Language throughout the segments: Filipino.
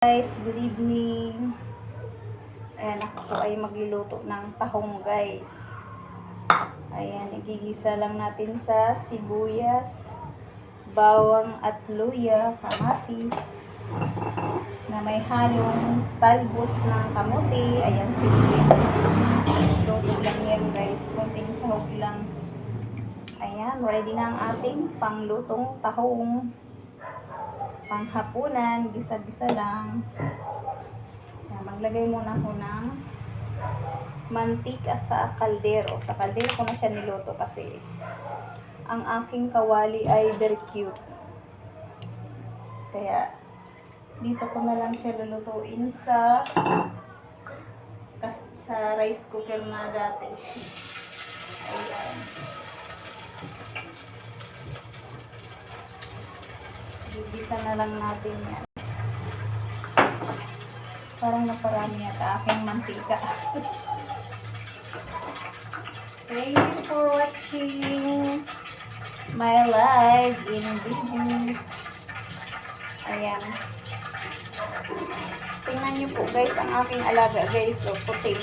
Guys, good evening. Ayan, ako po ay magluluto ng tahong guys. Ayan, igigisa lang natin sa sibuyas, bawang at luya, kamatis, na may halong talbos ng kamote. Ayan, sibuyas. Luto lang yan guys, konting sahog lang. Ayan, ready na ang ating panglutong tahong. Panghapunan, gisa-gisa lang. Yan, maglagay muna ako ng mantika sa kaldero. Sa kaldero ko na siya niluto kasi ang aking kawali ay very cute. Kaya dito ko na lang siya lulutuin sa rice cooker na dati. Ayan. Gigisa na lang natin yan. Parang naparami yata aking mantika. Thank you for watching my live in video. Ayan. Tingnan nyo po guys ang aking alaga guys. So, puting.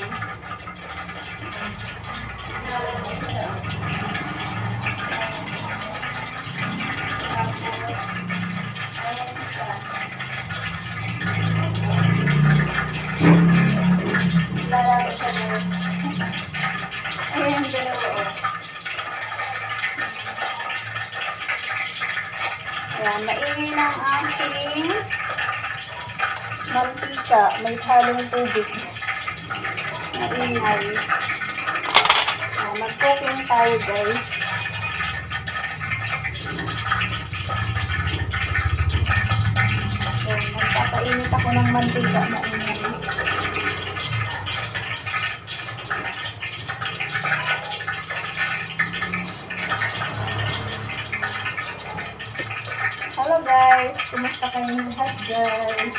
Lalaro siya guys. Ayan, dalawa. Ayan, maingay na ang aking mantika. May halong tubig. Maingay. Ayan, mag-cooking tayo guys. Ayan, magpapainit ako ng mantika. Maingay. Hello guys! Kumusta kayong lahat guys?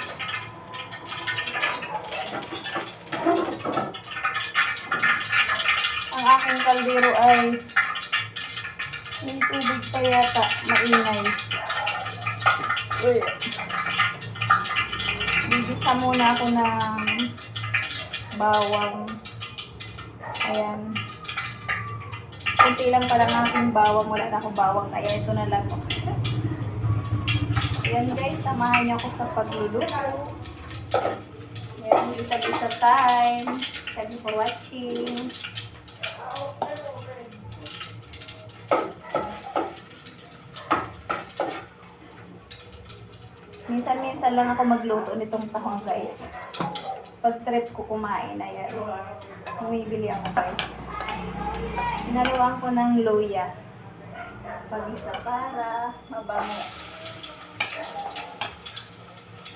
Ang aking kaldero ay may tubig pa yata, maingay. Bibisa muna ako ng bawang. Ayan. Kunti lang pala ng aking bawang. Wala na akong bawang kaya ito na lang. Ayan guys, samahan niyo ako sa pagluluto. Ayan, isa-isa time. Thank you for watching. Minsan-minsan lang ako magluto nitong tahong guys. Pag trip ko kumain, ayan. Bumibili ako guys. Inaluan ko ng luya. Pag-isa para mabango.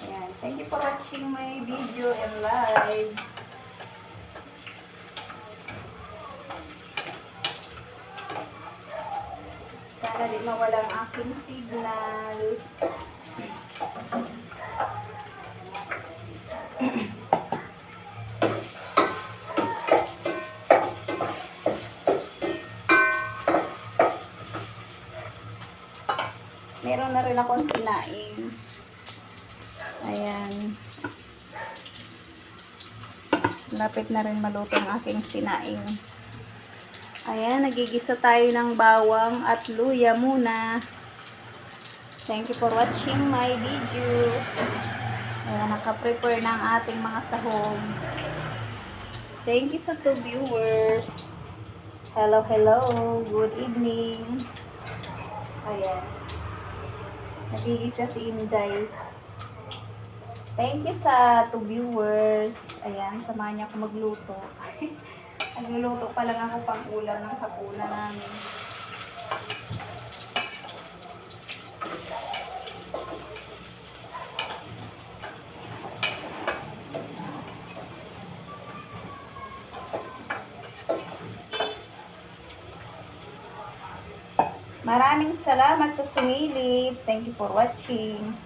Ayan. Thank you for watching my video and live. Sana di mawala ang aking signal. Meron na rin akong sinaing. Ayan. Lapit na rin maluto ang aking sinaing. Ayan, nagigisa tayo ng bawang at luya muna. Thank you for watching my video. Ayan, naka-prepare na ang ating mga sahog. Thank you sa 2 viewers. Hello, hello. Good evening. Ayan. Nagigisa si Inday. Thank you sa 2 viewers. Ayan, samahan niya ako magluto. Nagluluto pa lang ako pang ulam ng hapunan namin. Maraming salamat sa sumilip. Thank you for watching.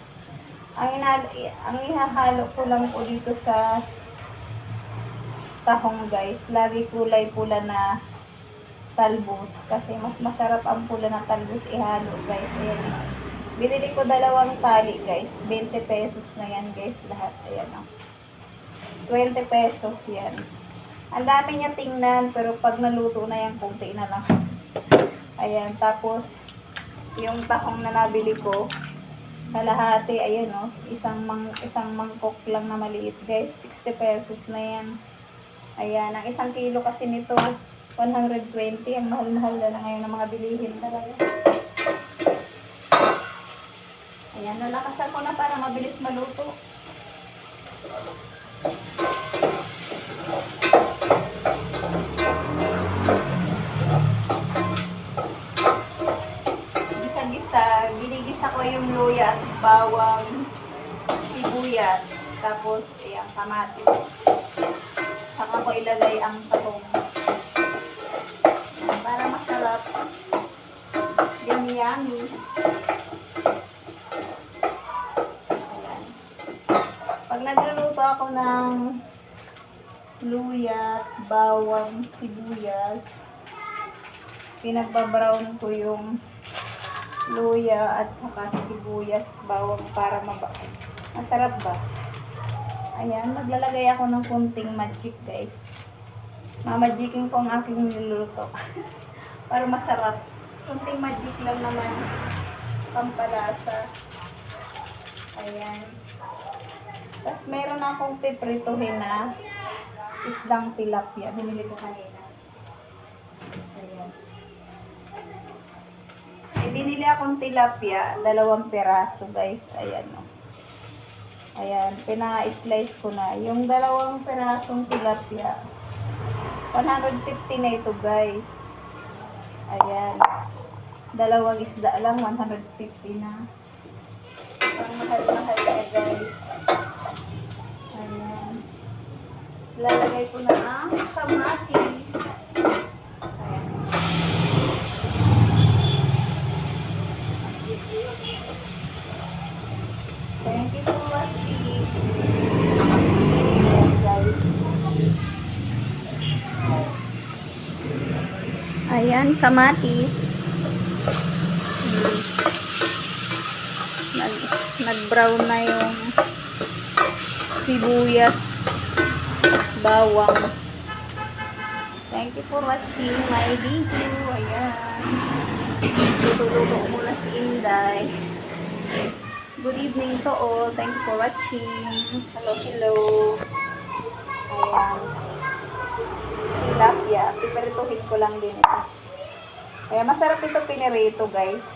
Ang ihahalo ko lang po dito sa tahong guys, lagi kulay pula na talbos kasi mas masarap ang pula ng talbos ihalo guys. Ayan. Binili ko 2 tali guys. 20 pesos na yan guys lahat. Ayan o. 20 pesos yan. Ang dami niya tingnan pero pag naluto na yan, kunti na lang. Ayan. Tapos, yung tahong na nabili ko, kalahati, ayan o. Isang mangkok lang na maliit guys. 60 pesos na yan. Ayan. Ang 1 kilo kasi nito, 120. Ang mahal-mahal na ngayon ng mga bilihin talaga. Ayan, nalakasan ko na para mabilis maluto. Gisa-gisa, ginigisa ko yung luya at bawang, sibuyas, tapos ayan, kamatis. Saka ko ilalay ang tahong. Para masarap. Yummy-yummy. Pag nagluluto ako ng luya, bawang, sibuyas, pinagpa-brown ko yung luya at saka sibuyas, bawang para masarap ba? Ayan, maglalagay ako ng kunting magic guys. Mamagikin ko ang aking niluluto para masarap. Kunting magic lang naman, pampalasa. Ayan. Tapos meron akong piprituhin na isdang tilapia. Binili ko kanina. Ayan. Binili akong tilapia, 2 peraso guys. Ayan o. Ayan, pina-slice ko na. Yung 2 perasong tilapia, 150 na ito guys. Ayan. 2 isda lang, 150 na. Ang mahal-mahal na guys. Ayan. Lalagay ko na ang kamatis. Ayan. Thank you for watching. Ayan guys. Ayan, kamatis. Nag-brown na yung sibuyas, bawang. Thank you for watching my video. Ayan. Tutuluto ko muna si Inday. Good evening to all. Thank you for watching. Hello, hello. Ayan. Tilapia. Piperituhin ko lang din ito. Kaya masarap ito pinirito guys.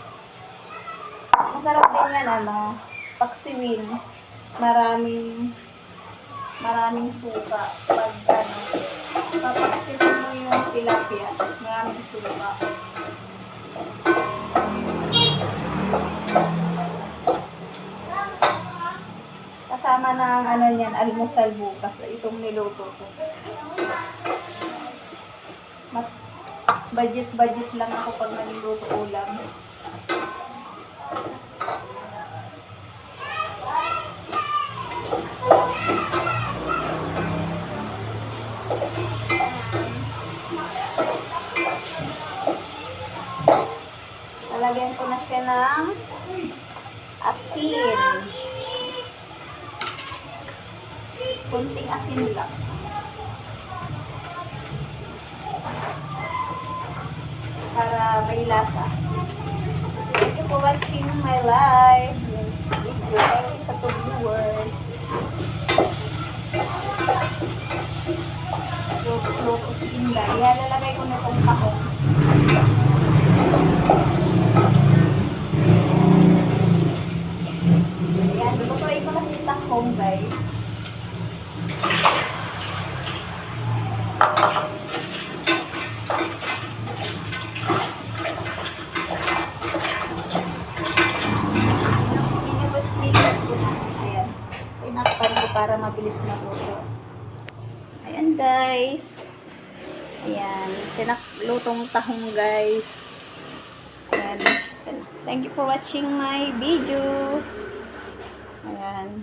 Masarap din yan ano. Paksiwin. Maraming suka. Pag ano. Papaksiwin mo yung tilapia. Maraming suka. Kasama ng ano yan, almusal bukas. Itong niluto ko. Budget lang ako pag naniluto ulam. Lalagyan ko na siya ng asin. Kunting asin lang. Para may lasa. Thank you for watching my live video. Thank you sa viewers. Loko si Inday. Lalagay ko na itong tahong. Ayan, lutuin ko na si tahong guys. Para mabilis maluto. Ayan guys. Ayan. Lutong tahong guys. Ayan. Thank you for watching my video. Ayan.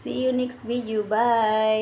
See you next video. Bye.